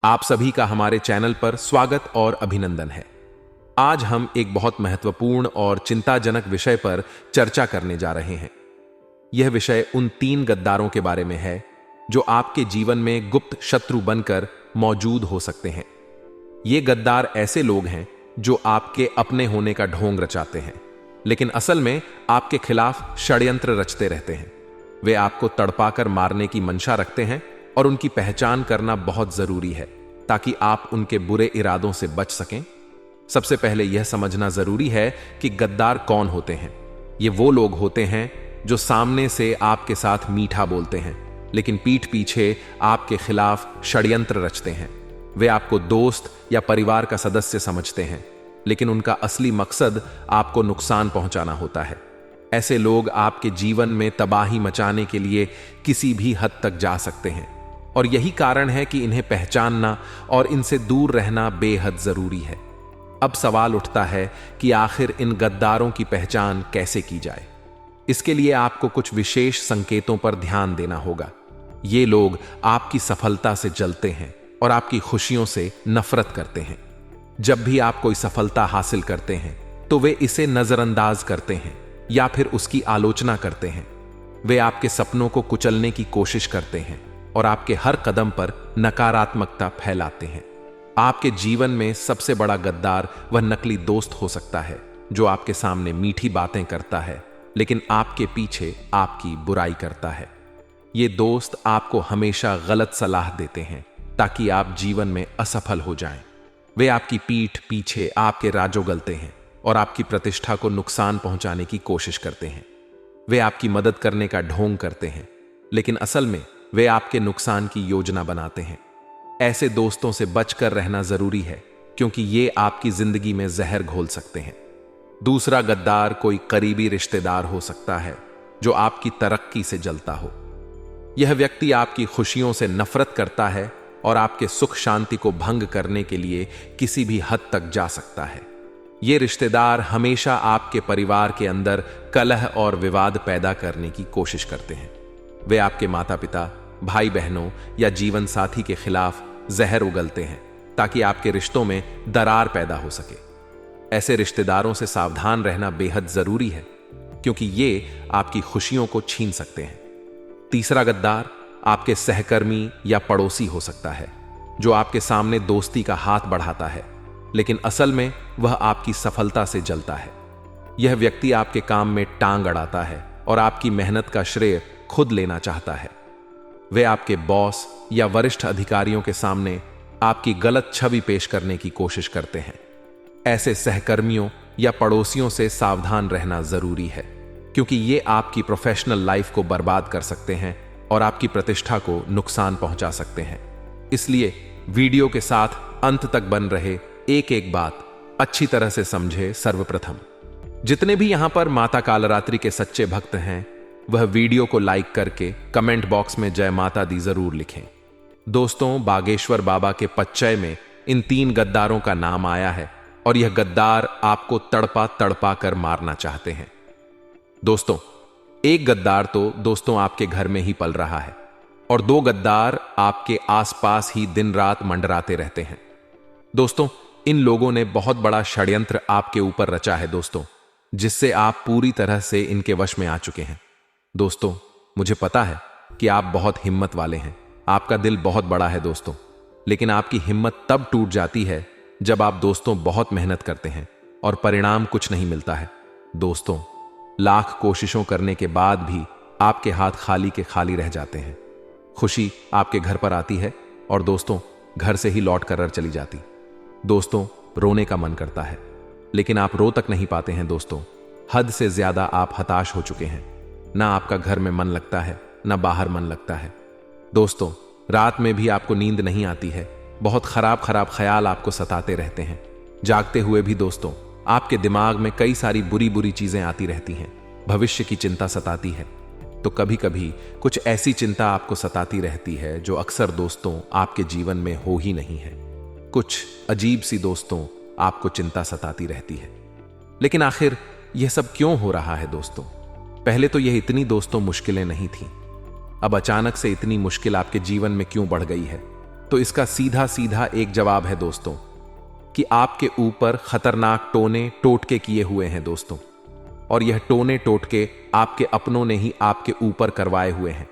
आप सभी का हमारे चैनल पर स्वागत और अभिनंदन है। आज हम एक बहुत महत्वपूर्ण और चिंताजनक विषय पर चर्चा करने जा रहे हैं। यह विषय उन 3 गद्दारों के बारे में है जो आपके जीवन में गुप्त शत्रु बनकर मौजूद हो सकते हैं। ये गद्दार ऐसे लोग हैं जो आपके अपने होने का ढोंग रचाते हैं, लेकिन असल में आपके खिलाफ षड्यंत्र रचते रहते हैं। वे आपको तड़पाकर मारने की मंशा रखते हैं और उनकी पहचान करना बहुत जरूरी है ताकि आप उनके बुरे इरादों से बच सकें। सबसे पहले यह समझना जरूरी है कि गद्दार कौन होते हैं। ये वो लोग होते हैं जो सामने से आपके साथ मीठा बोलते हैं, लेकिन पीठ पीछे आपके खिलाफ षड्यंत्र रचते हैं। वे आपको दोस्त या परिवार का सदस्य समझते हैं, लेकिन उनका असली मकसद आपको नुकसान पहुंचाना होता है। ऐसे लोग आपके जीवन में तबाही मचाने के लिए किसी भी हद तक जा सकते हैं, और यही कारण है कि इन्हें पहचानना और इनसे दूर रहना बेहद जरूरी है। अब सवाल उठता है कि आखिर इन गद्दारों की पहचान कैसे की जाए। इसके लिए आपको कुछ विशेष संकेतों पर ध्यान देना होगा। ये लोग आपकी सफलता से जलते हैं और आपकी खुशियों से नफरत करते हैं। जब भी आप कोई सफलता हासिल करते हैं तो वे इसे नजरअंदाज करते हैं या फिर उसकी आलोचना करते हैं। वे आपके सपनों को कुचलने की कोशिश करते हैं और आपके हर कदम पर नकारात्मकता फैलाते हैं। आपके जीवन में सबसे बड़ा गद्दार वह नकली दोस्त हो सकता है जो आपके सामने मीठी बातें करता है, लेकिन आपके पीछे आपकी बुराई करता है। ये दोस्त आपको हमेशा गलत सलाह देते हैं ताकि आप जीवन में असफल हो जाएं। वे आपकी पीठ पीछे आपके राज उगलते हैं और आपकी प्रतिष्ठा को नुकसान पहुंचाने की कोशिश करते हैं। वे आपकी मदद करने का ढोंग करते हैं, लेकिन असल में वे आपके नुकसान की योजना बनाते हैं। ऐसे दोस्तों से बचकर रहना जरूरी है, क्योंकि ये आपकी जिंदगी में जहर घोल सकते हैं। दूसरा गद्दार कोई करीबी रिश्तेदार हो सकता है जो आपकी तरक्की से जलता हो। यह व्यक्ति आपकी खुशियों से नफरत करता है और आपके सुख शांति को भंग करने के लिए किसी भी हद तक जा सकता है। ये रिश्तेदार हमेशा आपके परिवार के अंदर कलह और विवाद पैदा करने की कोशिश करते हैं। वे आपके माता पिता, भाई बहनों या जीवन साथी के खिलाफ जहर उगलते हैं ताकि आपके रिश्तों में दरार पैदा हो सके। ऐसे रिश्तेदारों से सावधान रहना बेहद जरूरी है, क्योंकि ये आपकी खुशियों को छीन सकते हैं। तीसरा गद्दार आपके सहकर्मी या पड़ोसी हो सकता है जो आपके सामने दोस्ती का हाथ बढ़ाता है, लेकिन असल में वह आपकी सफलता से जलता है। यह व्यक्ति आपके काम में टांग अड़ाता है और आपकी मेहनत का श्रेय खुद लेना चाहता है। वे आपके बॉस या वरिष्ठ अधिकारियों के सामने आपकी गलत छवि पेश करने की कोशिश करते हैं। ऐसे सहकर्मियों या पड़ोसियों से सावधान रहना जरूरी है, क्योंकि ये आपकी प्रोफेशनल लाइफ को बर्बाद कर सकते हैं और आपकी प्रतिष्ठा को नुकसान पहुंचा सकते हैं। इसलिए वीडियो के साथ अंत तक बन रहे एक एक बात अच्छी तरह से समझे। सर्वप्रथम, जितने भी यहां पर माता कालरात्रि के सच्चे भक्त हैं, वह वीडियो को लाइक करके कमेंट बॉक्स में जय माता दी जरूर लिखें। दोस्तों, बागेश्वर बाबा के पच्चय में इन 3 गद्दारों का नाम आया है और यह गद्दार आपको तड़पा तड़पा कर मारना चाहते हैं। दोस्तों, एक गद्दार तो दोस्तों आपके घर में ही पल रहा है और 2 गद्दार आपके आसपास ही दिन रात मंडराते रहते हैं। दोस्तों, इन लोगों ने बहुत बड़ा षड्यंत्र आपके ऊपर रचा है दोस्तों, जिससे आप पूरी तरह से इनके वश में आ चुके हैं। दोस्तों, मुझे पता है कि आप बहुत हिम्मत वाले हैं, आपका दिल बहुत बड़ा है दोस्तों, लेकिन आपकी हिम्मत तब टूट जाती है जब आप दोस्तों बहुत मेहनत करते हैं और परिणाम कुछ नहीं मिलता है। दोस्तों, लाख कोशिशों करने के बाद भी आपके हाथ खाली के खाली रह जाते हैं। खुशी आपके घर पर आती है और दोस्तों घर से ही लौट कर चली जाती। दोस्तों, रोने का मन करता है, लेकिन आप रो तक नहीं पाते हैं दोस्तों। हद से ज्यादा आप हताश हो चुके हैं। ना आपका घर में मन लगता है, ना बाहर मन लगता है। दोस्तों, रात में भी आपको नींद नहीं आती है। बहुत खराब खराब ख्याल आपको सताते रहते हैं। जागते हुए भी दोस्तों आपके दिमाग में कई सारी बुरी बुरी चीजें आती रहती हैं। भविष्य की चिंता सताती है। तो कभी कभी कुछ ऐसी चिंता आपको सताती रहती है जो अक्सर दोस्तों आपके जीवन में हो ही नहीं है। कुछ अजीब सी दोस्तों आपको चिंता सताती रहती है। लेकिन आखिर यह सब क्यों हो रहा है दोस्तों? पहले तो यह इतनी दोस्तों मुश्किलें नहीं थी, अब अचानक से इतनी मुश्किल आपके जीवन में क्यों बढ़ गई है? तो इसका सीधा सीधा एक जवाब है दोस्तों, कि आपके ऊपर खतरनाक टोने टोटके किए हुए हैं दोस्तों। और यह टोने टोटके आपके अपनों ने ही आपके ऊपर करवाए हुए हैं,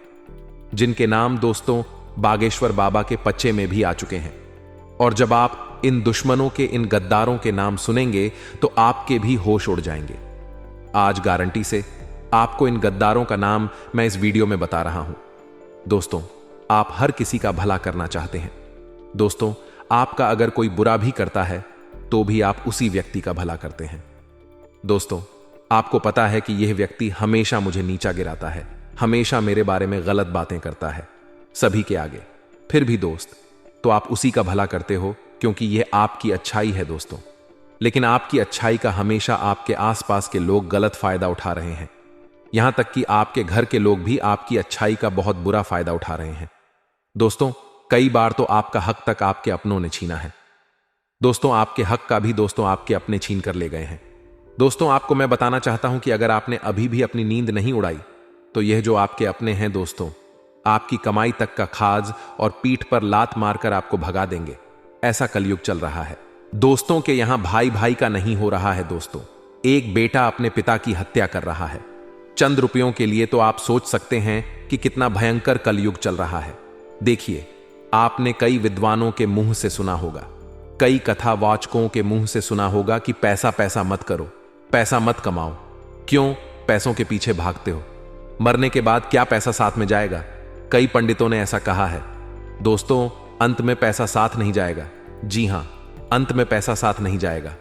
जिनके नाम दोस्तों बागेश्वर बाबा के पच्चे में भी आ चुके हैं। और जब आप इन दुश्मनों के, इन गद्दारों के नाम सुनेंगे तो आपके भी होश उड़ जाएंगे। आज गारंटी से आपको इन गद्दारों का नाम मैं इस वीडियो में बता रहा हूं। दोस्तों, आप हर किसी का भला करना चाहते हैं। दोस्तों, आपका अगर कोई बुरा भी करता है तो भी आप उसी व्यक्ति का भला करते हैं। दोस्तों, आपको पता है कि यह व्यक्ति हमेशा मुझे नीचा गिराता है, हमेशा मेरे बारे में गलत बातें करता है सभी के आगे। फिर भी दोस्त, तो आप उसी का भला करते हो क्योंकि यह आपकी अच्छाई है दोस्तों। लेकिन आपकी अच्छाई का हमेशा आपके आसपास के लोग गलत फायदा उठा रहे हैं। यहां तक कि आपके घर के लोग भी आपकी अच्छाई का बहुत बुरा फायदा उठा रहे हैं। दोस्तों, कई बार तो आपका हक तक आपके अपनों ने छीना है। दोस्तों, आपके हक का भी दोस्तों आपके अपने छीन कर ले गए हैं। दोस्तों, आपको मैं बताना चाहता हूं कि अगर आपने अभी भी अपनी नींद नहीं उड़ाई तो यह जो आपके अपने हैं दोस्तों, आपकी कमाई तक का खाज और पीठ पर लात मारकर आपको भगा देंगे। ऐसा कलयुग चल रहा है दोस्तों के यहां भाई भाई का नहीं हो रहा है दोस्तों। एक बेटा अपने पिता की हत्या कर रहा है चंद रुपयों के लिए। तो आप सोच सकते हैं कि कितना भयंकर कलयुग चल रहा है। देखिए, आपने कई विद्वानों के मुंह से सुना होगा, कई कथावाचकों के मुंह से सुना होगा कि पैसा पैसा मत करो, पैसा मत कमाओ। क्यों पैसों के पीछे भागते हो? मरने के बाद क्या पैसा साथ में जाएगा? कई पंडितों ने ऐसा कहा है। दोस्तों, अंत में पैसा साथ नहीं जाएगा। जी हां, अंत में पैसा साथ नहीं जाएगा,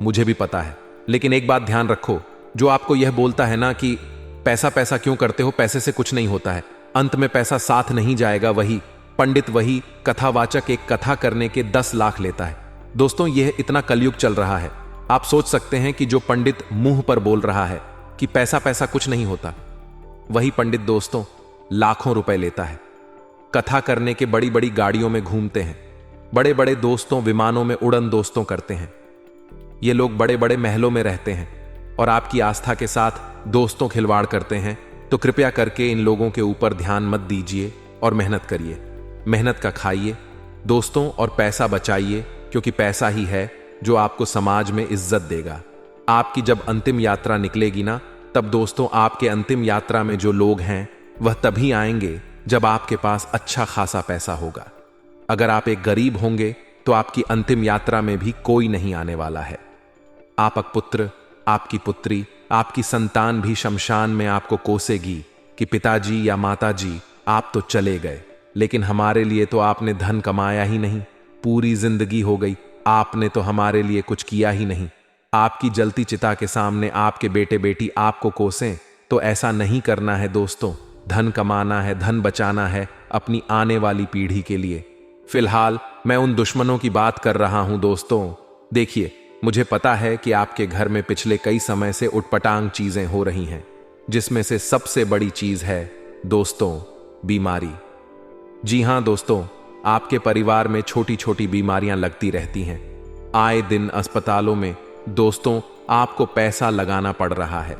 मुझे भी पता है। लेकिन एक बात ध्यान रखो, जो आपको यह बोलता है ना कि पैसा पैसा क्यों करते हो, पैसे से कुछ नहीं होता है, अंत में पैसा साथ नहीं जाएगा, वही पंडित, वही कथावाचक एक कथा करने के 10 लाख लेता है। दोस्तों, यह इतना कलयुग चल रहा है। आप सोच सकते हैं कि जो पंडित मुंह पर बोल रहा है कि पैसा पैसा कुछ नहीं होता, वही पंडित दोस्तों लाखों रुपए लेता है। कथा करने के बड़ी बड़ी गाड़ियों में घूमते हैं, बड़े बड़े दोस्तों विमानों में उड़न दोस्तों करते हैं। ये लोग बड़े बड़े महलों में रहते हैं और आपकी आस्था के साथ दोस्तों खिलवाड़ करते हैं। तो कृपया करके इन लोगों के ऊपर ध्यान मत दीजिए और मेहनत करिए, मेहनत का खाइए दोस्तों और पैसा बचाइए, क्योंकि पैसा ही है जो आपको समाज में इज्जत देगा। आपकी जब अंतिम यात्रा निकलेगी ना, तब दोस्तों आपके अंतिम यात्रा में जो लोग हैं वह तभी आएंगे जब आपके पास अच्छा खासा पैसा होगा। अगर आप एक गरीब होंगे तो आपकी अंतिम यात्रा में भी कोई नहीं आने वाला है। आपका पुत्र, आपकी पुत्री, आपकी संतान भी शमशान में आपको कोसेगी कि पिताजी या माताजी आप तो चले गए, लेकिन हमारे लिए तो आपने धन कमाया ही नहीं, पूरी जिंदगी हो गई, आपने तो हमारे लिए कुछ किया ही नहीं। आपकी जलती चिता के सामने आपके बेटे बेटी आपको कोसें, तो ऐसा नहीं करना है दोस्तों। धन कमाना है, धन बचाना है अपनी आने वाली पीढ़ी के लिए। फिलहाल मैं उन दुश्मनों की बात कर रहा हूं दोस्तों। देखिए, मुझे पता है कि आपके घर में पिछले कई समय से उटपटांग चीजें हो रही हैं, जिसमें से सबसे बड़ी चीज है दोस्तों बीमारी। जी हां दोस्तों, आपके परिवार में छोटी छोटी बीमारियां लगती रहती हैं। आए दिन अस्पतालों में दोस्तों आपको पैसा लगाना पड़ रहा है।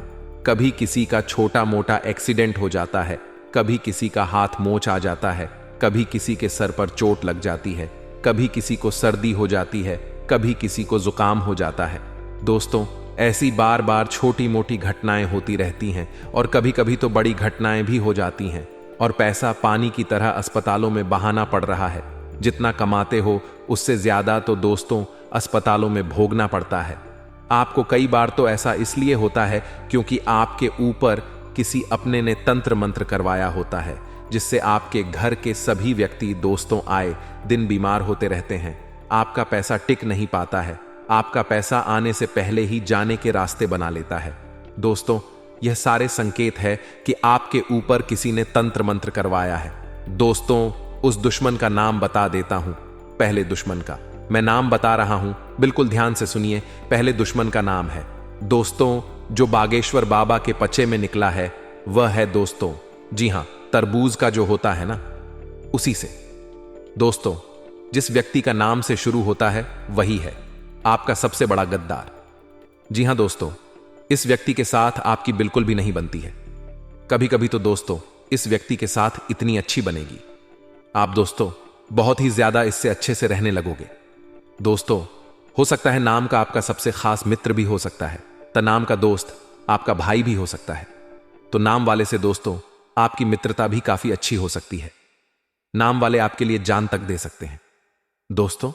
कभी किसी का छोटा मोटा एक्सीडेंट हो जाता है, कभी किसी का हाथ मोच आ जाता है, कभी किसी के सर पर चोट लग जाती है, कभी किसी को सर्दी हो जाती है, कभी किसी को जुकाम हो जाता है। दोस्तों, ऐसी बार बार छोटी मोटी घटनाएं होती रहती हैं और कभी कभी तो बड़ी घटनाएं भी हो जाती हैं, और पैसा पानी की तरह अस्पतालों में बहाना पड़ रहा है। जितना कमाते हो उससे ज्यादा तो दोस्तों अस्पतालों में भोगना पड़ता है। आपको कई बार तो ऐसा इसलिए होता है क्योंकि आपके ऊपर किसी अपने ने तंत्र मंत्र करवाया होता है, जिससे आपके घर के सभी व्यक्ति दोस्तों आए दिन बीमार होते रहते हैं। आपका पैसा टिक नहीं पाता है, आपका पैसा आने से पहले ही जाने के रास्ते बना लेता है। दोस्तों, यह सारे संकेत है कि आपके ऊपर किसी ने तंत्र मंत्र करवाया है। दोस्तों, उस दुश्मन का नाम बता देता हूं। पहले दुश्मन का मैं नाम बता रहा हूं, बिल्कुल ध्यान से सुनिए। पहले दुश्मन का नाम है दोस्तों जो बागेश्वर बाबा के पचे में निकला है, वह है दोस्तों, जी हां, तरबूज का जो होता है ना, उसी से। दोस्तों, जिस व्यक्ति का नाम से शुरू होता है वही है आपका सबसे बड़ा गद्दार। जी हां दोस्तों, इस व्यक्ति के साथ आपकी बिल्कुल भी नहीं बनती है। कभी कभी तो दोस्तों इस व्यक्ति के साथ इतनी अच्छी बनेगी। आप दोस्तों बहुत ही ज्यादा इससे अच्छे से रहने लगोगे। दोस्तों, हो सकता है नाम का आपका सबसे खास मित्र भी हो सकता है, तो नाम का दोस्त आपका भाई भी हो सकता है। तो नाम वाले से दोस्तों आपकी मित्रता भी काफी अच्छी हो सकती है। नाम वाले आपके लिए जान तक दे सकते हैं दोस्तों।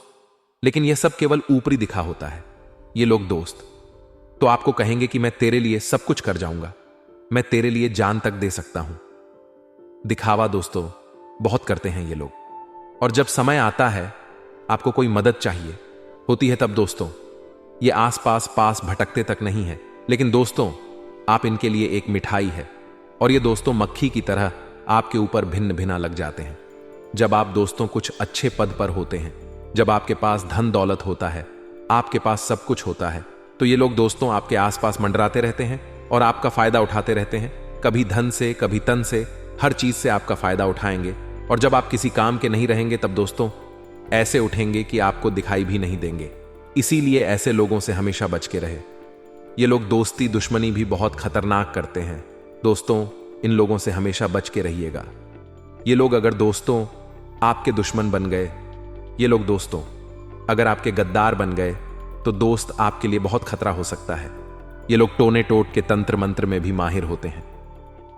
लेकिन यह सब केवल ऊपरी दिखा होता है। ये लोग दोस्त तो आपको कहेंगे कि मैं तेरे लिए सब कुछ कर जाऊंगा, मैं तेरे लिए जान तक दे सकता हूं। दिखावा दोस्तों बहुत करते हैं ये लोग, और जब समय आता है आपको कोई मदद चाहिए होती है, तब दोस्तों ये आसपास पास भटकते तक नहीं है, लेकिन दोस्तों आप इनके लिए एक मिठाई है, और ये दोस्तों मक्खी की तरह आपके ऊपर भिन्न भिना लग जाते हैं। जब आप दोस्तों कुछ अच्छे पद पर होते हैं, जब आपके पास धन दौलत होता है, आपके पास सब कुछ होता है, तो ये लोग दोस्तों आपके आसपास मंडराते रहते हैं और आपका फायदा उठाते रहते हैं। कभी धन से, कभी तन से, हर चीज से आपका फायदा उठाएंगे। और जब आप किसी काम के नहीं रहेंगे तब दोस्तों ऐसे उठेंगे कि आपको दिखाई भी नहीं देंगे। इसीलिए ऐसे लोगों से हमेशा बच के रहे। ये लोग दोस्ती दुश्मनी भी बहुत खतरनाक करते हैं दोस्तों, इन लोगों से हमेशा बच के रहिएगा। ये लोग अगर दोस्तों आपके दुश्मन बन गए, ये लोग दोस्तों अगर आपके गद्दार बन गए, तो दोस्त आपके लिए बहुत खतरा हो सकता है। ये लोग टोने टोट के तंत्र मंत्र में भी माहिर होते हैं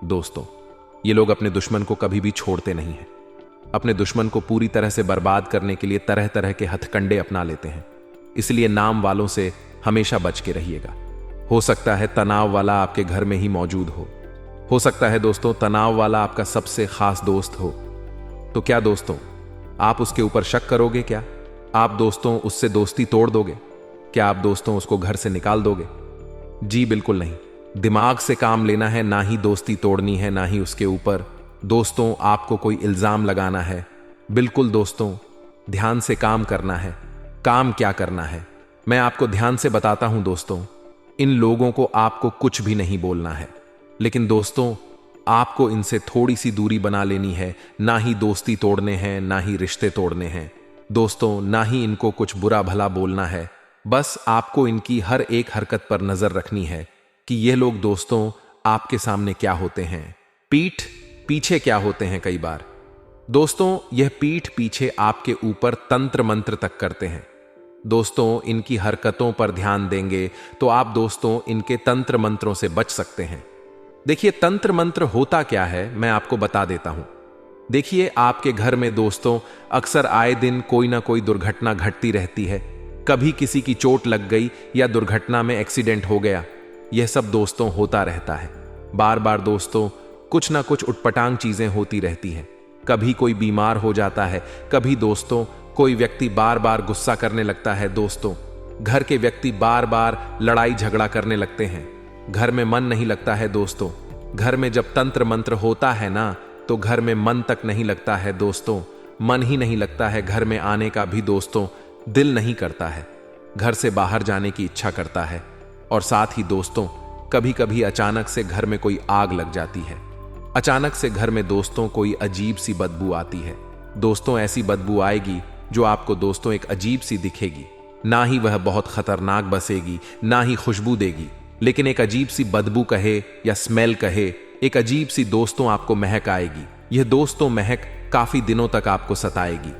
दोस्तों। ये लोग अपने दुश्मन को कभी भी छोड़ते नहीं हैं। अपने दुश्मन को पूरी तरह से बर्बाद करने के लिए तरह तरह के हथकंडे अपना लेते हैं। इसलिए नाम वालों से हमेशा बच के रहिएगा। हो सकता है तनाव वाला आपके घर में ही मौजूद हो सकता है दोस्तों तनाव वाला आपका सबसे खास दोस्त हो। तो क्या दोस्तों आप उसके ऊपर शक करोगे? क्या आप दोस्तों उससे दोस्ती तोड़ दोगे? क्या आप दोस्तों उसको घर से निकाल दोगे? जी बिल्कुल नहीं। दिमाग से काम लेना है, ना ही दोस्ती तोड़नी है, ना ही उसके ऊपर दोस्तों आपको कोई इल्जाम लगाना है। बिल्कुल दोस्तों ध्यान से काम करना है। काम क्या करना है मैं आपको ध्यान से बताता हूं दोस्तों। इन लोगों को आपको कुछ भी नहीं बोलना है, लेकिन दोस्तों आपको इनसे थोड़ी सी दूरी बना लेनी है। ना ही दोस्ती तोड़ने हैं, ना ही रिश्ते तोड़ने हैं दोस्तों, ना ही इनको कुछ बुरा भला बोलना है। बस आपको इनकी हर एक हरकत पर नजर रखनी है कि ये लोग दोस्तों आपके सामने क्या होते हैं, पीठ पीछे क्या होते हैं। कई बार दोस्तों यह पीठ पीछे आपके ऊपर तंत्र मंत्र तक करते हैं दोस्तों। इनकी हरकतों पर ध्यान देंगे तो आप दोस्तों इनके तंत्र मंत्रों से बच सकते हैं। देखिए तंत्र मंत्र होता क्या है मैं आपको बता देता हूं। देखिए आपके घर में दोस्तों अक्सर आए दिन कोई ना कोई दुर्घटना घटती रहती है। कभी किसी की चोट लग गई या दुर्घटना में एक्सीडेंट हो गया, यह सब दोस्तों होता रहता है। बार बार दोस्तों कुछ ना कुछ उटपटांग चीजें होती रहती हैं। कभी कोई बीमार हो जाता है, कभी दोस्तों कोई व्यक्ति बार बार गुस्सा करने लगता है दोस्तों। घर के व्यक्ति बार बार लड़ाई झगड़ा करने लगते हैं। घर में मन नहीं लगता है दोस्तों। घर में जब तंत्र मंत्र होता है ना, तो घर में मन तक नहीं लगता है दोस्तों। मन ही नहीं लगता है, घर में आने का भी दोस्तों दिल नहीं करता है। घर से बाहर जाने की इच्छा करता है। और साथ ही दोस्तों कभी कभी अचानक से घर में कोई आग लग जाती है। अचानक से घर में दोस्तों कोई अजीब सी बदबू आती है दोस्तों। ऐसी बदबू आएगी जो आपको दोस्तों एक अजीब सी दिखेगी। ना ही वह बहुत खतरनाक बसेगी, ना ही खुशबू देगी, लेकिन एक अजीब सी बदबू कहे या स्मेल कहे, एक अजीब सी दोस्तों आपको महक आएगी। यह दोस्तों महक काफी दिनों तक आपको सताएगी।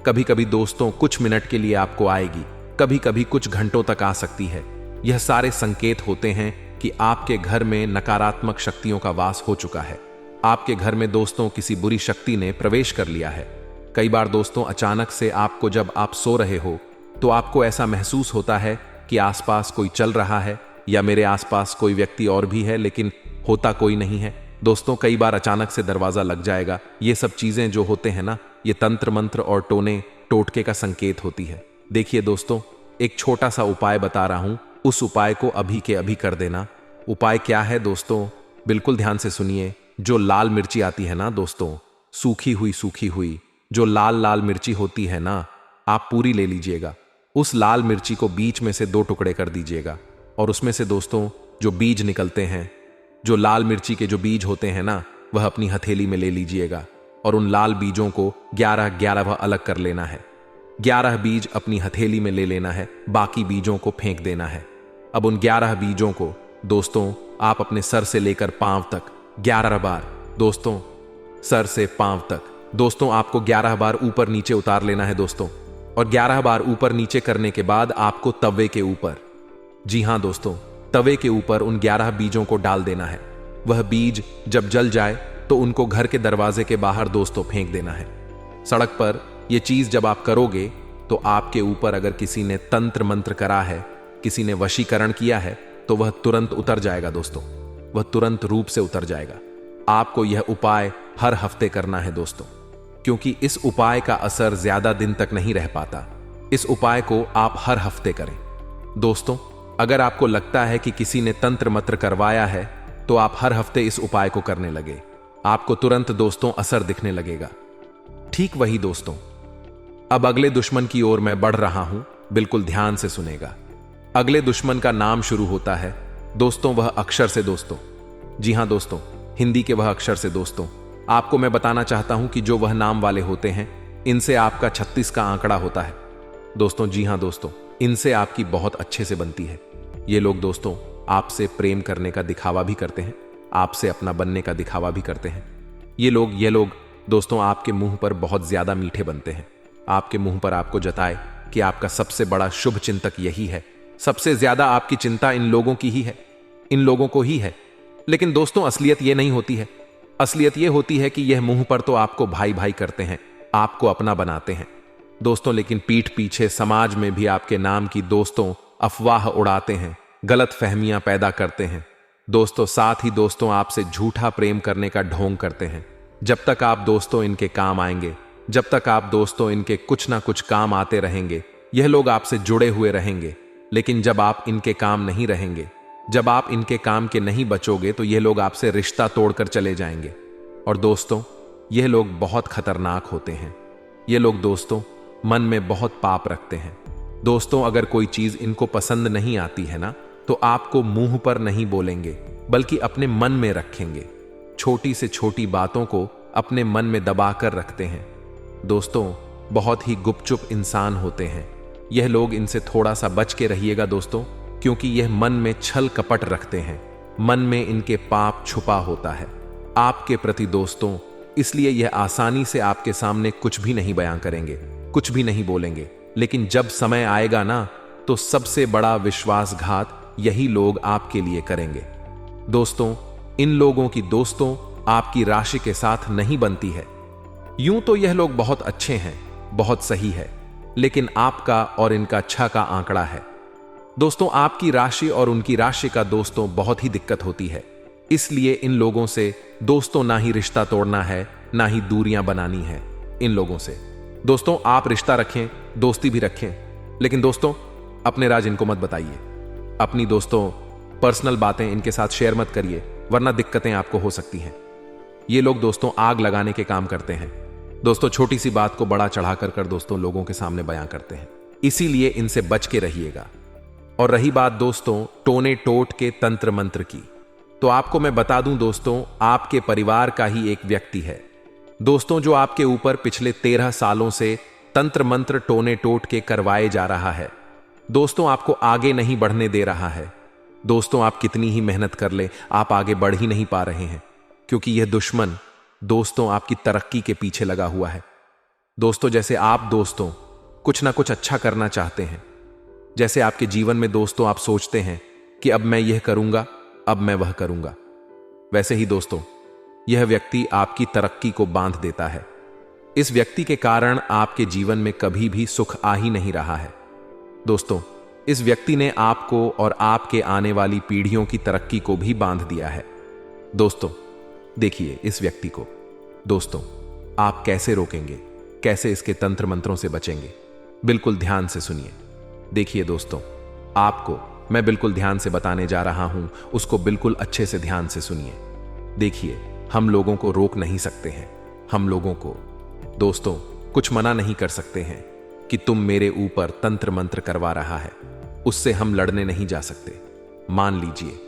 कभी कभी दोस्तों कुछ मिनट के लिए आपको आएगी, कभी कभी कुछ घंटों तक आ सकती है। यह सारे संकेत होते हैं कि आपके घर में नकारात्मक शक्तियों का वास हो चुका है। आपके घर में दोस्तों किसी बुरी शक्ति ने प्रवेश कर लिया है। कई बार दोस्तों अचानक से आपको जब आप सो रहे हो तो आपको ऐसा महसूस होता है कि आसपास कोई चल रहा है या मेरे आसपास कोई व्यक्ति और भी है, लेकिन होता कोई नहीं है दोस्तों। कई बार अचानक से दरवाजा लग जाएगा। ये सब चीजें जो होते हैं ना, ये तंत्र मंत्र और टोने टोटके का संकेत होती है। देखिए दोस्तों एक छोटा सा उपाय बता रहा हूं, उस उपाय को अभी के अभी कर देना। उपाय क्या है दोस्तों, बिल्कुल ध्यान से सुनिए। जो लाल मिर्ची आती है ना दोस्तों, सूखी हुई जो लाल लाल मिर्ची होती है ना, आप पूरी ले लीजिएगा। उस लाल मिर्ची को बीच में से 2 टुकड़े कर दीजिएगा, और उसमें से दोस्तों जो बीज निकलते हैं, जो लाल मिर्ची के जो बीज होते हैं ना, वह अपनी हथेली में ले लीजिएगा। और उन लाल बीजों को 11 वह अलग कर लेना है। 11 बीज अपनी हथेली में ले लेना है, बाकी बीजों को फेंक देना है। अब उन 11 बीजों को दोस्तों आप अपने सर से लेकर पांव तक 11 बार दोस्तों सर से पांव तक दोस्तों आपको 11 बार ऊपर नीचे उतार लेना है दोस्तों, और 11 बार ऊपर नीचे करने के बाद आपको तवे के ऊपर, जी हां दोस्तों, तवे के ऊपर उन 11 बीजों को डाल देना है। वह बीज जब जल जाए तो उनको घर के दरवाजे के बाहर दोस्तों फेंक देना है। सड़क पर यह चीज जब आप करोगे तो आपके ऊपर अगर किसी ने तंत्र मंत्र करा है, किसी ने वशीकरण किया है, तो वह तुरंत उतर जाएगा दोस्तों, वह तुरंत रूप से उतर जाएगा। आपको यह उपाय हर हफ्ते करना है दोस्तों, क्योंकि इस उपाय का असर ज्यादा दिन तक नहीं रह पाता। इस उपाय को आप हर हफ्ते करें दोस्तों। अगर आपको लगता है कि किसी ने तंत्र मंत्र करवाया है तो आप हर हफ्ते इस उपाय को करने लगे, आपको तुरंत दोस्तों असर दिखने लगेगा। ठीक वही दोस्तों, अब अगले दुश्मन की ओर मैं बढ़ रहा हूं, बिल्कुल ध्यान से सुनेगा। अगले दुश्मन का नाम शुरू होता है दोस्तों वह अक्षर से दोस्तों, जी हां दोस्तों, हिंदी के वह अक्षर से दोस्तों। आपको मैं बताना चाहता हूं कि जो वह नाम वाले होते हैं, इनसे आपका 36 का आंकड़ा होता है दोस्तों। जी हां दोस्तों, इनसे आपकी बहुत अच्छे से बनती है। ये लोग दोस्तों आपसे प्रेम करने का दिखावा भी करते हैं, आपसे अपना बनने का दिखावा भी करते हैं। ये लोग दोस्तों आपके मुंह पर बहुत ज्यादा मीठे बनते हैं। आपके मुंह पर आपको जताए कि आपका सबसे बड़ा शुभ चिंतक यही है, सबसे ज्यादा आपकी चिंता इन लोगों की ही है, इन लोगों को ही है। लेकिन दोस्तों असलियत यह नहीं होती है। असलियत यह होती है कि यह मुंह पर तो आपको भाई भाई करते हैं, आपको अपना बनाते हैं दोस्तों, लेकिन पीठ पीछे समाज में भी आपके नाम की दोस्तों अफवाह उड़ाते हैं, गलत फहमियां पैदा करते हैं दोस्तों। साथ ही दोस्तों आपसे झूठा प्रेम करने का ढोंग करते हैं। जब तक आप दोस्तों इनके काम आएंगे, जब तक आप दोस्तों इनके कुछ ना कुछ काम आते रहेंगे, यह लोग आपसे जुड़े हुए रहेंगे। लेकिन जब आप इनके काम नहीं रहेंगे, जब आप इनके काम के नहीं बचोगे, तो यह लोग आपसे रिश्ता तोड़कर चले जाएंगे। और दोस्तों यह लोग बहुत खतरनाक होते हैं। ये लोग दोस्तों मन में बहुत पाप रखते हैं दोस्तों। अगर कोई चीज इनको पसंद नहीं आती है ना, तो आपको मुंह पर नहीं बोलेंगे, बल्कि अपने मन में रखेंगे। छोटी से छोटी बातों को अपने मन में दबा कर रखते हैं दोस्तों। बहुत ही गुपचुप इंसान होते हैं यह लोग, इनसे थोड़ा सा बच के रहिएगा दोस्तों, क्योंकि यह मन में छल कपट रखते हैं। मन में इनके पाप छुपा होता है आपके प्रति दोस्तों, इसलिए यह आसानी से आपके सामने कुछ भी नहीं बयां करेंगे, कुछ भी नहीं बोलेंगे। लेकिन जब समय आएगा ना, तो सबसे बड़ा विश्वासघात यही लोग आपके लिए करेंगे दोस्तों। इन लोगों की दोस्तों आपकी राशि के साथ नहीं बनती है। यूं तो यह लोग बहुत अच्छे हैं, बहुत सही है, लेकिन आपका और इनका 6 का आंकड़ा है दोस्तों। आपकी राशि और उनकी राशि का दोस्तों बहुत ही दिक्कत होती है। इसलिए इन लोगों से दोस्तों ना ही रिश्ता तोड़ना है, ना ही दूरियां बनानी है इन लोगों से दोस्तों। आप रिश्ता रखें, दोस्ती भी रखें, लेकिन दोस्तों अपने राज इनको मत बताइए। अपनी दोस्तों पर्सनल बातें इनके साथ शेयर मत करिए, वरना दिक्कतें आपको हो सकती हैं। ये लोग दोस्तों आग लगाने के काम करते हैं दोस्तों। छोटी सी बात को बड़ा चढ़ा कर दोस्तों लोगों के सामने बयां करते हैं, इसीलिए इनसे बच के रहिएगा। और रही बात दोस्तों टोने टोट के तंत्र मंत्र की, तो आपको मैं बता दूं दोस्तों, आपके परिवार का ही एक व्यक्ति है दोस्तों, जो आपके ऊपर पिछले 13 सालों से तंत्र मंत्र टोने टोट के करवाए जा रहा है दोस्तों। आपको आगे नहीं बढ़ने दे रहा है दोस्तों। आप कितनी ही मेहनत कर ले, आप आगे बढ़ ही नहीं पा रहे हैं, क्योंकि यह दुश्मन दोस्तों आपकी तरक्की के पीछे लगा हुआ है दोस्तों। जैसे आप दोस्तों कुछ ना कुछ अच्छा करना चाहते हैं, जैसे आपके जीवन में दोस्तों आप सोचते हैं कि अब मैं यह करूंगा, अब मैं वह करूंगा, वैसे ही दोस्तों यह व्यक्ति आपकी तरक्की को बांध देता है। इस व्यक्ति के कारण आपके जीवन में कभी भी सुख आ ही नहीं रहा है दोस्तों। इस व्यक्ति ने आपको और आपके आने वाली पीढ़ियों की तरक्की को भी बांध दिया है दोस्तों। देखिए इस व्यक्ति को दोस्तों, आप कैसे रोकेंगे, कैसे इसके तंत्र मंत्रों से बचेंगे, बिल्कुल ध्यान से सुनिए। देखिए दोस्तों, आपको मैं बिल्कुल ध्यान से बताने जा रहा हूं, उसको बिल्कुल अच्छे से ध्यान से सुनिए। देखिए, हम लोगों को रोक नहीं सकते हैं, हम लोगों को दोस्तों कुछ मना नहीं कर सकते हैं कि तुम मेरे ऊपर तंत्र मंत्र करवा रहा है, उससे हम लड़ने नहीं जा सकते। मान लीजिए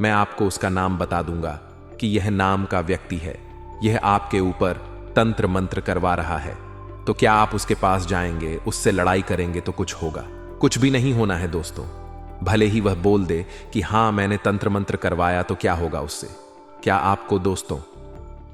मैं आपको उसका नाम बता दूंगा कि यह नाम का व्यक्ति है, यह आपके ऊपर तंत्र मंत्र करवा रहा है, तो क्या आप उसके पास जाएंगे, उससे लड़ाई करेंगे तो कुछ होगा? कुछ भी नहीं होना है दोस्तों। भले ही वह बोल दे कि हां मैंने तंत्र मंत्र करवाया, तो क्या होगा उससे? क्या आपको दोस्तों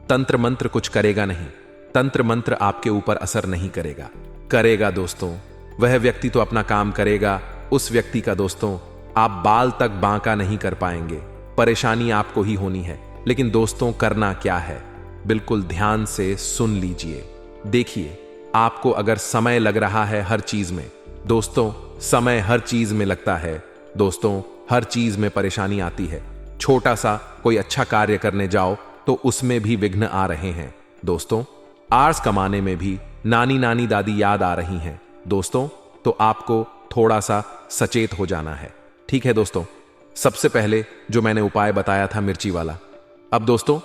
तंत्र मंत्र कुछ करेगा नहीं तंत्र मंत्र आपके ऊपर असर नहीं करेगा। करेगा दोस्तों, वह व्यक्ति तो अपना काम करेगा। उस व्यक्ति का दोस्तों आप बाल तक बांका नहीं कर पाएंगे। परेशानी आपको ही होनी है। लेकिन दोस्तों करना क्या है, बिल्कुल ध्यान से सुन लीजिए। देखिए, आपको अगर समय लग रहा है हर चीज में, दोस्तों समय हर चीज में लगता है। दोस्तों हर चीज में परेशानी आती है। छोटा सा कोई अच्छा कार्य करने जाओ तो उसमें भी विघ्न आ रहे हैं। दोस्तों आर्स कमाने में भी नानी नानी दादी याद आ रही हैं। दोस्तों तो आपको थोड़ा सा सचेत हो जाना है। ठीक है दोस्तों, सबसे पहले जो मैंने उपाय बताया था मिर्ची वाला, अब दोस्तों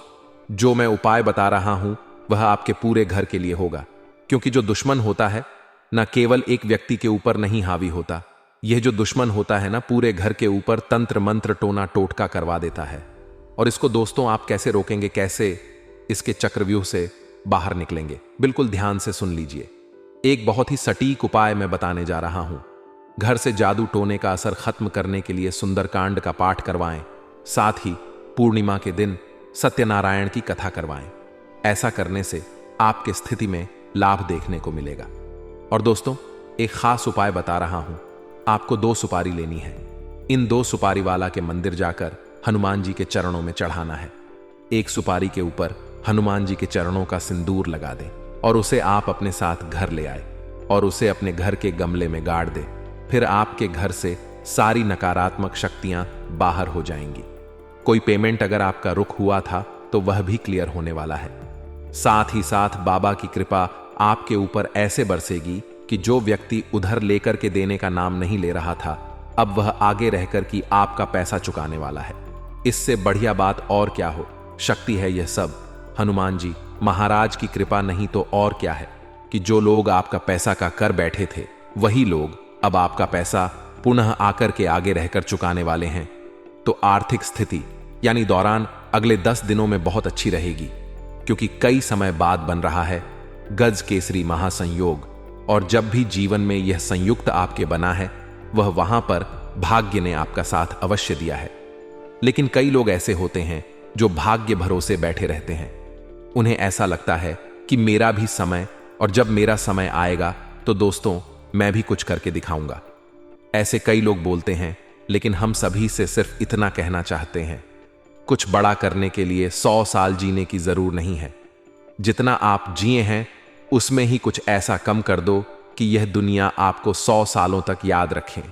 जो मैं उपाय बता रहा हूं वह आपके पूरे घर के लिए होगा। क्योंकि जो दुश्मन होता है न केवल एक व्यक्ति के ऊपर नहीं हावी होता, यह जो दुश्मन होता है ना पूरे घर के ऊपर तंत्र मंत्र टोना टोटका करवा देता है। और इसको दोस्तों आप कैसे रोकेंगे, कैसे इसके चक्रव्यूह से बाहर निकलेंगे, बिल्कुल ध्यान से सुन लीजिए। एक बहुत ही सटीक उपाय मैं बताने जा रहा हूं। घर से जादू टोने का असर खत्म करने के लिए सुंदरकांड का पाठ करवाएं। साथ ही पूर्णिमा के दिन सत्यनारायण की कथा करवाएं। ऐसा करने से आपकी स्थिति में लाभ देखने को मिलेगा। और दोस्तों एक खास उपाय बता रहा हूं, आपको 2 सुपारी लेनी है। इन 2 सुपारी वाला के मंदिर जाकर हनुमान जी के चरणों में चढ़ाना है। एक सुपारी के ऊपर हनुमान जी के चरणों का सिंदूर लगा दें और उसे आप अपने साथ घर ले आए और उसे अपने घर के गमले में गाड़ दें। फिर आपके घर से सारी नकारात्मक शक्तियां बाहर हो जाएंगी। कोई पेमेंट अगर आपका रुक हुआ था तो वह भी क्लियर होने वाला है। साथ ही साथ बाबा की कृपा आपके ऊपर ऐसे बरसेगी कि जो व्यक्ति उधर लेकर के देने का नाम नहीं ले रहा था, अब वह आगे रहकर कि आपका पैसा चुकाने वाला है। इससे बढ़िया बात और क्या हो, शक्ति है यह सब हनुमान जी महाराज की कृपा, नहीं तो और क्या है कि जो लोग आपका पैसा का कर बैठे थे वही लोग अब आपका पैसा पुनः आकर के आगे रहकर चुकाने वाले हैं। तो आर्थिक स्थिति यानी दौरान अगले 10 दिनों में बहुत अच्छी रहेगी। क्योंकि कई समय बाद बन रहा है गज केसरी महासंयोग, और जब भी जीवन में यह संयुक्त आपके बना है वह वहां पर भाग्य ने आपका साथ अवश्य दिया है। लेकिन कई लोग ऐसे होते हैं जो भाग्य भरोसे बैठे रहते हैं। उन्हें ऐसा लगता है कि मेरा भी समय, और जब मेरा समय आएगा तो दोस्तों मैं भी कुछ करके दिखाऊंगा। ऐसे कई लोग बोलते हैं, लेकिन हम सभी से सिर्फ इतना कहना चाहते हैं, कुछ बड़ा करने के लिए 100 साल जीने की जरूर नहीं है। जितना आप जिए हैं उसमें ही कुछ ऐसा कम कर दो कि यह दुनिया आपको 100 सालों तक याद रखें।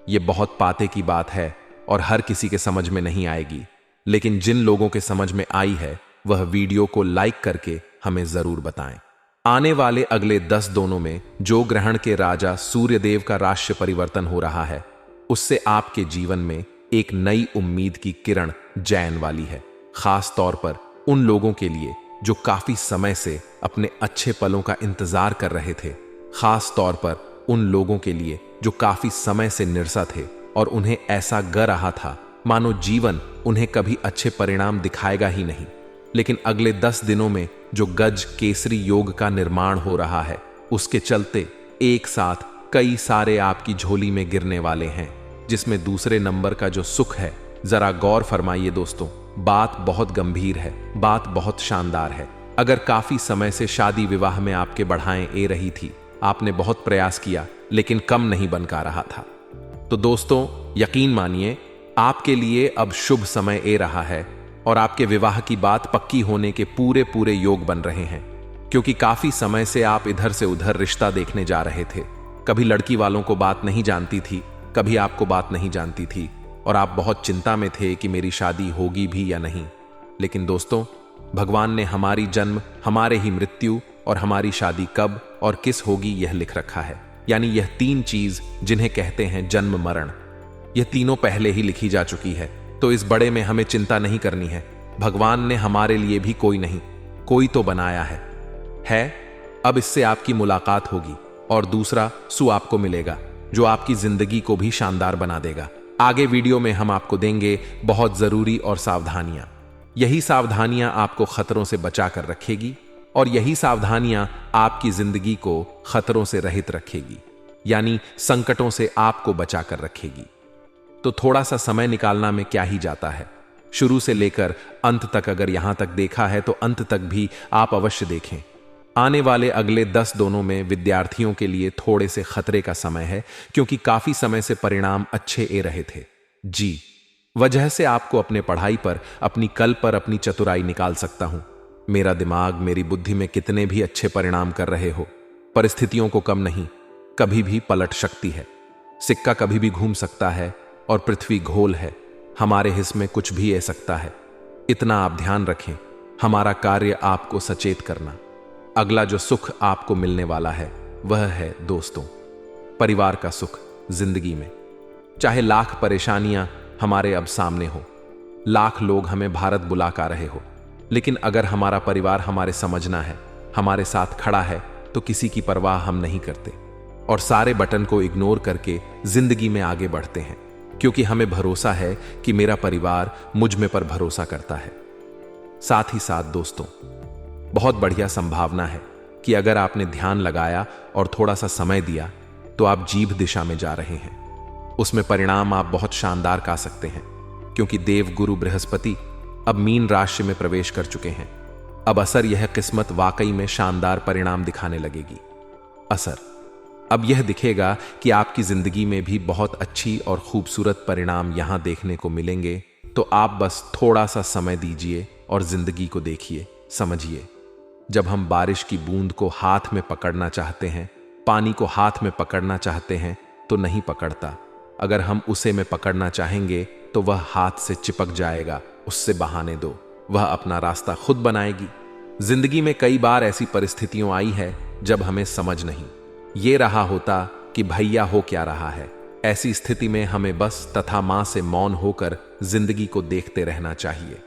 यह बहुत पाते की बात है और हर किसी के समझ में नहीं आएगी, लेकिन जिन लोगों के समझ में आई है वह वीडियो को लाइक करके हमें जरूर बताएं। आने वाले अगले 10 दिनों में जो ग्रहण के राजा सूर्यदेव का राशि परिवर्तन हो रहा है, उससे आपके जीवन में एक नई उम्मीद की किरण जैन वाली है। खास तौर पर उन लोगों के लिए जो काफी समय से अपने अच्छे पलों का इंतजार कर रहे थे। खास तौर पर उन लोगों के लिए जो काफी समय से निरसा थे और उन्हें ऐसा ग रहा था मानो जीवन उन्हें कभी अच्छे परिणाम दिखाएगा ही नहीं। लेकिन अगले 10 दिनों में जो गज केसरी योग का निर्माण हो रहा है, उसके चलते एक साथ कई सारे आपकी झोली में गिरने वाले हैं, जिसमें दूसरे नंबर का जो सुख है। जरा गौर फरमाइए दोस्तों, बात बहुत गंभीर है, बात बहुत शानदार है। अगर काफी समय से शादी विवाह में आपके बढ़ाएं ए रही थी, आपने बहुत प्रयास किया लेकिन कम नहीं बन का रहा था, तो दोस्तों यकीन मानिए आपके लिए अब शुभ समय ए रहा है और आपके विवाह की बात पक्की होने के पूरे पूरे योग बन रहे हैं। क्योंकि काफी समय से आप इधर से उधर रिश्ता देखने जा रहे थे। कभी लड़की वालों को बात नहीं जानती थी, कभी आपको बात नहीं जानती थी और आप बहुत चिंता में थे कि मेरी शादी होगी भी या नहीं। लेकिन दोस्तों भगवान ने हमारी जन्म, हमारे ही मृत्यु और हमारी शादी कब और किस होगी यह लिख रखा है। यानी यह 3 चीज जिन्हें कहते हैं जन्म मरण, यह तीनों पहले ही लिखी जा चुकी है। तो इस बड़े में हमें चिंता नहीं करनी है। भगवान ने हमारे लिए भी कोई नहीं कोई तो बनाया है। अब इससे आपकी मुलाकात होगी और दूसरा सु आपको मिलेगा जो आपकी जिंदगी को भी शानदार बना देगा। आगे वीडियो में हम आपको देंगे बहुत जरूरी और सावधानियां। यही सावधानियां आपको खतरों से बचा कर रखेगी और यही सावधानियां आपकी जिंदगी को खतरों से रहित रखेगी, यानी संकटों से आपको बचा कर रखेगी। तो थोड़ा सा समय निकालना में क्या ही जाता है। शुरू से लेकर अंत तक अगर यहां तक देखा है तो अंत तक भी आप अवश्य देखें। आने वाले अगले 10 दिनों में विद्यार्थियों के लिए थोड़े से खतरे का समय है, क्योंकि काफी समय से परिणाम अच्छे ए रहे थे। जी, वजह से आपको अपने पढ़ाई पर, अपनी कल पर अपनी चतुराई निकाल सकता हूं। मेरा दिमाग, मेरी बुद्धि में कितने भी अच्छे परिणाम कर रहे हो, परिस्थितियों को कम नहीं, कभी भी पलट सकती है। सिक्का कभी भी घूम सकता है और पृथ्वी गोल है, हमारे हिस्से में कुछ भी आ सकता है। इतना आप ध्यान रखें, हमारा कार्य आपको सचेत करना। अगला जो सुख आपको मिलने वाला है वह है दोस्तों, परिवार का सुख जिंदगी में। चाहे लाख परेशानियां हमारे अब सामने हो, लाख लोग हमें भारत बुला रहे हो, लेकिन अगर हमारा परिवार हमारे समझना है, हमारे साथ खड़ा है, तो किसी की परवाह हम नहीं करते और सारे बटन को इग्नोर करके जिंदगी में आगे बढ़ते हैं, क्योंकि हमें भरोसा है कि मेरा परिवार मुझ में पर भरोसा करता है। साथ ही साथ दोस्तों, बहुत बढ़िया संभावना है कि अगर आपने ध्यान लगाया और थोड़ा सा समय दिया तो आप जीभ दिशा में जा रहे हैं। उसमें परिणाम आप बहुत शानदार पा सकते हैं, क्योंकि देव गुरु बृहस्पति अब मीन राशि में प्रवेश कर चुके हैं। अब असर यह किस्मत वाकई में शानदार परिणाम दिखाने लगेगी। असर अब यह दिखेगा कि आपकी जिंदगी में भी बहुत अच्छी और खूबसूरत परिणाम यहां देखने को मिलेंगे। तो आप बस थोड़ा सा समय दीजिए और जिंदगी को देखिए, समझिए। जब हम बारिश की बूंद को हाथ में पकड़ना चाहते हैं, पानी को हाथ में पकड़ना चाहते हैं, तो नहीं पकड़ता। अगर हम उसे में पकड़ना चाहेंगे तो वह हाथ से चिपक जाएगा, उससे बहाने दो, वह अपना रास्ता खुद बनाएगी। जिंदगी में कई बार ऐसी परिस्थितियां आई है जब हमें समझ नहीं ये रहा होता कि भैया हो क्या रहा है। ऐसी स्थिति में हमें बस तथा मां से मौन होकर जिंदगी को देखते रहना चाहिए।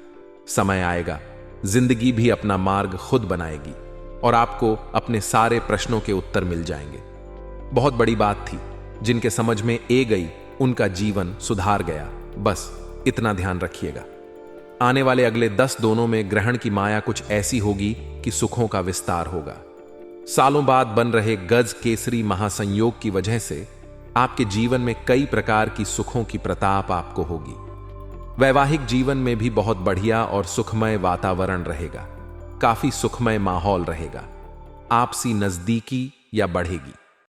समय आएगा, जिंदगी भी अपना मार्ग खुद बनाएगी और आपको अपने सारे प्रश्नों के उत्तर मिल जाएंगे। बहुत बड़ी बात थी, जिनके समझ में ए गई उनका जीवन सुधार गया। बस इतना ध्यान रखिएगा। आने वाले अगले 10 दिनों में ग्रहण की माया कुछ ऐसी होगी कि सुखों का विस्तार होगा। सालों बाद बन रहे गज केसरी महासंयोग की वजह से आपके जीवन में कई प्रकार की सुखों की प्रताप आपको होगी। वैवाहिक जीवन में भी बहुत बढ़िया और सुखमय वातावरण रहेगा, काफी सुखमय माहौल रहेगा। आपसी नजदीकी या बढ़ेगी।